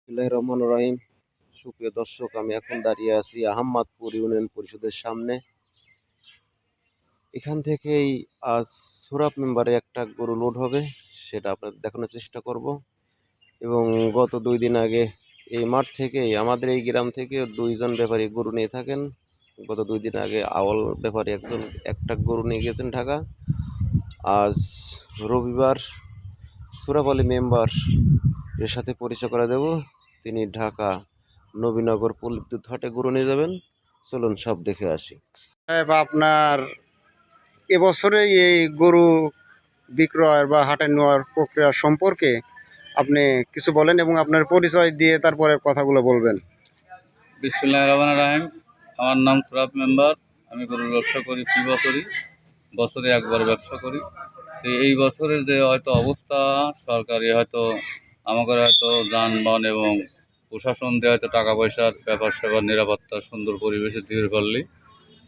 বিসমিল্লাহির রহমানির রহিম। সুপ্রিয় দর্শক, আমি এখন দাঁড়িয়ে আছি আহমদপুর ইউনিয়ন পরিষদের সামনে। এখান থেকেই আজ সুরাব মেম্বারে একটা গরু লোড হবে, সেটা আপনাদের দেখানোর চেষ্টা করব। এবং গত 2 দিন আগে এই মাঠ থেকেই আমাদের এই গ্রাম থেকে 2জন ব্যাপারী গরু নিয়ে থাকেন। গত 2 দিন আগে আওয়াল ব্যাপারী একটা গরু নিয়ে গেছেন ঢাকা। আজ রবিবার সুরাব আলী মেম্বার এর সাথে পরিচয় করে দেব। তিনি ঢাকা নবীনগর পল্লী হাটে গরু নিয়ে যাবেন। চলুন সব দেখে আসি। আপনার এবছরে এই গরু বিক্রয় বা হাটে নেওয়ার প্রক্রিয়া সম্পর্কে আপনি কিছু বলেন এবং আপনার পরিচয় দিয়ে তারপরে কথাগুলো বলবেন। বিসমিল্লাহির রহমানির রহিম। আমার নাম সুরাব মেম্বার। আমি গরুর ব্যবসা করি ফি বছরে একবার ব্যবসা করি। তো এই বছরের যে হয়তো অবস্থা, সরকারি হয়তো আমাদের হয়তো যানবাহন এবং প্রশাসন দিয়ে হয়তো টাকা পয়সার ব্যাপার স্যাপার নিরাপত্তা সুন্দর পরিবেশে দিতে পারলে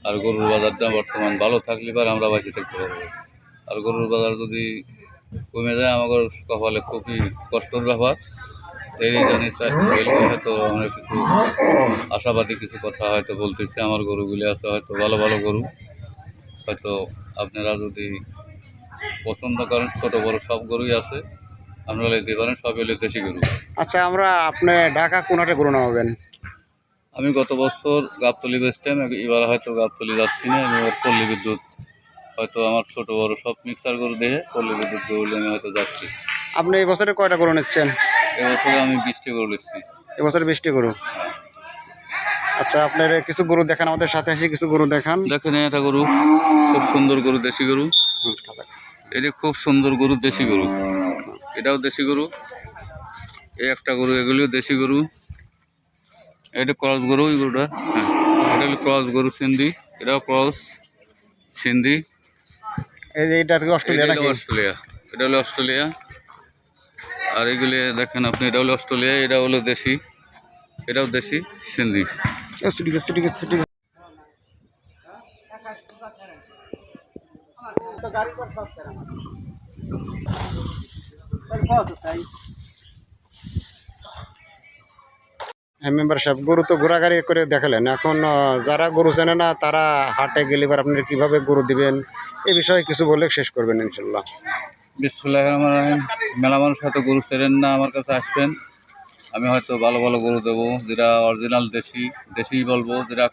আর গরুর বাজারটা বর্তমান ভালো থাকলে পর আমরা বাঁচে থাকতে পারবো। আর গরুর বাজার যদি কমে যায় আমাদের কপালে খুবই কষ্টের ব্যাপার। এই জন্যই হয়তো আমরা কিছু আশাবাদী কিছু কথা হয়তো বলতেছি। আমার গরুগুলি আছে হয়তো ভালো ভালো গরু, হয়তো আপনারা যদি পছন্দ করেন, ছোট বড় সব গরুই আছে, আপনারা নিতে পারেন। সবই হলে দেশি গরু। আচ্ছা, আপনি ঢাকা কোন হাটে গরু নামাবেন? আমি গত বছর গাবতলি বেচতাম, এবার হয়তো গাবতলি যাচ্ছি না। আমি এবার পল্লী বিদ্যুৎ, হয়তো আমার ছোট বড় সব মিক্সার গরু দেখে পল্লী বিদ্যুৎ গরু আমি হয়তো যাচ্ছি। আপনি এই বছরে কয়টা গরু নিচ্ছেন? এবছরে আমি 20টি গরু নিচ্ছি। এবছরে 20টি গরু। আচ্ছা, আপনার কিছু গরু দেখান, আমাদের সাথে এসে কিছু গরু দেখান। দেখেন একটা গরু, খুব সুন্দর গরু, দেশি গরু। এটি খুব সুন্দর গরু, দেশি গরু। এটাও দেশি গরু। এই একটা গরু, এগুলিও দেশি গরু। এটা ক্রস গরু, এই গরুটা। হ্যাঁ, এটা হলো ক্রস গরু সিন্ধি। এটাও ক্রস সিন্ধি। এই যে এটা অস্ট্রেলিয়া নাকি? অস্ট্রেলিয়া, এটা হলো অস্ট্রেলিয়া। আর এগুলি দেখেন আপনি, এটা হলো অস্ট্রেলিয়া, এটা হলো দেশি, এটাও দেশি সিন্ধি। ঠিক আছে, ঠিক আছে, ঠিক আছে। মেম্বার সাহেব, গরু তো ঘোরাঘুরি করে দেখালেন। এখন যারা গরু চেনে না তারা হাটে গেলে এবার আপনি কিভাবে গরু দিবেন এই বিষয়ে কিছু বলে শেষ করবেন ইনশাল্লাহ। বিসমিল্লাহির রহমানির রহিম। মেলা মানুষ হয়তো গরু চেনেন না, আমার কাছে আসবেন। আমি হয়তো ভালো ভালো গরু দেবো, যেটা অরিজিনাল দেশি বলবো, যেটা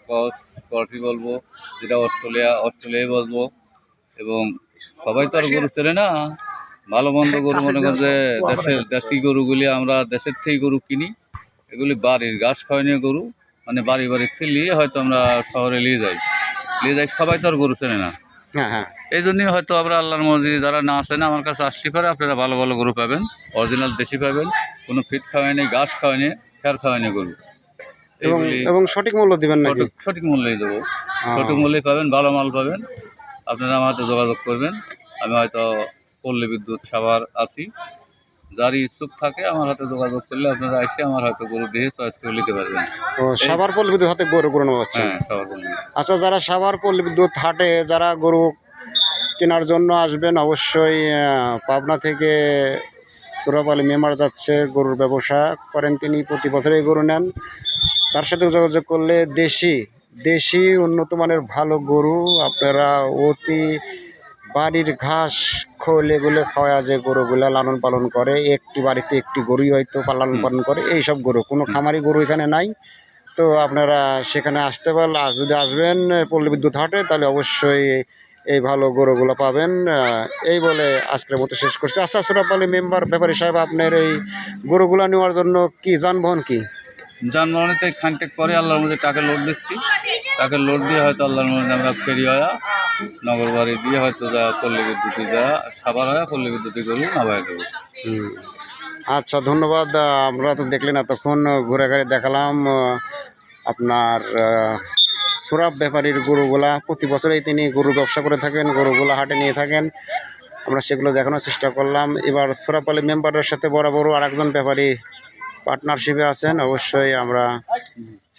ক্রসই বলবো, যেটা অস্ট্রেলিয়াই বলবো। এবং সবাই তো আর গরু চেনে না। ভালো মন্দ গরু, মনে করেন যে দেশি গরুগুলি আমরা দেশের থেকেই গরু কিনি। এগুলি বাড়ির ঘাস খাওয়াই নিয়ে গরু, মানে বাড়ি থেকে নিয়ে হয়তো আমরা শহরে নিয়ে যাই। সবাই তো আর গরু চেনে না। হ্যাঁ, হ্যাঁ। এই জন্যই হয়তো আমরা আল্লাহর মর্জি, যারা না আসে না আমার কাছে আসতে পারে, আপনারা ভালো ভালো গরু পাবেন, অরিজিনাল দেশি পাবেন। কোনো ফিট খাওয়াই নেই, ঘাস খাওয়াই নেই, খেয়ার খাওয়াই নেই গরু। এইগুলি এবং সঠিক মূল্য দিবেন নাকি? সঠিক মূল্যেই দেবো। সঠিক মূল্যেই পাবেন, ভালো মাল পাবেন। আপনারা আমার হাতে যোগাযোগ করবেন। আমি হয়তো পল্লী বিদ্যুৎ সাভার আছি। যারই ইচ্ছুক থাকে আমার হাতে যোগাযোগ করলে আপনারা এসে আমার হয়তো গরু দিয়ে চয়েস করে নিতে পারবেন। সাভার পল্লী বিদ্যুৎ হাতে গরু নেওয়া হচ্ছে? হ্যাঁ, সাভার পল্লী। আচ্ছা, যারা সাভার পল্লী বিদ্যুৎ হাটে যারা গরু কেনার জন্য আসবেন, অবশ্যই পাবনা থেকে সুরাব আলী মেম্বার যাচ্ছে, গরুর ব্যবসা করেন তিনি, প্রতি বছরই গরু নেন। তার সাথে যোগাযোগ করলে দেশি উন্নত মানের ভালো গরু আপনারা অতি বাড়ির ঘাস খোল এগুলো খাওয়া, যে গরুগুলা লালন পালন করে, একটি বাড়িতে একটি গরুই হয়তো লালন পালন করে, এইসব গরু, কোনো খামারি গরু এখানে নাই। তো আপনারা সেখানে আসতে পারলে, যদি আসবেন পল্লী বিদ্যুৎ হাটে, তাহলে অবশ্যই এই ভালো গরুগুলো পাবেন। এই বলে আজকের মতো শেষ করছি। আচ্ছা, সুরাব আলী মেম্বার ব্যাপারী সাহেব, আপনার এই গরুগুলা নেওয়ার জন্য কি যানবাহন কি? যানবাহনেতে খানটেক পরে আল্লাহর মধ্যে টাকা লোড দিচ্ছি। টাকা লোড দিয়ে হয়তো আল্লাহর মধ্যে আমরা ফেরি হয়া নগর বাড়ি দিয়ে হয়তো যা পল্লী বিদ্যুতে যা সাবার হয় পল্লী বিদ্যুতে গরু নামাই দেবো। আচ্ছা, ধন্যবাদ। আমরা তো দেখলেন এতক্ষণ ঘুরে ঘুরে দেখালাম আপনার সুরাব ব্যাপারীর গরুগুলা। প্রতি বছরেই তিনি গরুর ব্যবসা করে থাকেন, গরুগুলা হাটে নিয়ে থাকেন। আমরা সেগুলো দেখানোর চেষ্টা করলাম। এবার সুরাব আলী মেম্বারের সাথে বড় আর একজন ব্যাপারী পার্টনারশিপে আছেন, অবশ্যই আমরা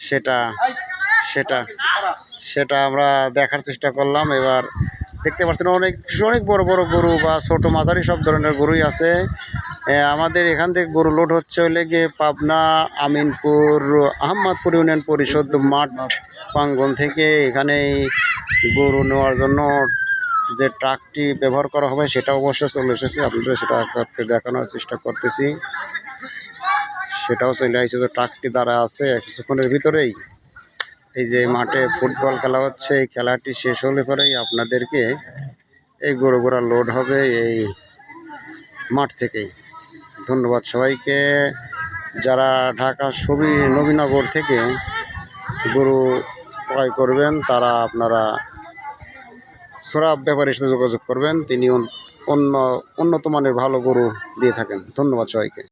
সেটা সেটা সেটা আমরা দেখার চেষ্টা করলাম। এবার দেখতে পাচ্ছেন অনেক বড় বড় গরু বা ছোট মাঝারি সব ধরনের গরুই আছে। আমাদের এখান থেকে গরু লোড হচ্ছে হলে গিয়ে পাবনা আমিনপুর আহমদপুর ইউনিয়ন পরিষদ মাঠ প্রাঙ্গণ থেকে এখানে গরু নেওয়ার জন্য যে ট্রাকটি ব্যবহার করা হবে সেটা অবশ্য চলে এসেছে। আপনাদের সেটা একটু দেখানোর চেষ্টা করতেছি। সেটাও চলে আসছে, যে ট্রাকটি দ্বারা আছে কিছুক্ষণের ভিতরেই। এই যে মাঠে ফুটবল খেলা হচ্ছে, এই খেলাটি শেষ হলে পরেই আপনাদেরকে এই গরুগুলা লোড হবে এই মাঠ থেকেই। ধন্যবাদ সবাইকে। যারা ঢাকা নবীনগর থেকে গরু ক্রয় করবেন তারা আপনারা সোহরাব ব্যাপারীর সাথে যোগাযোগ করবেন। তিনি উন্নত মানের ভালো গরু দিয়ে থাকেন। ধন্যবাদ সবাইকে।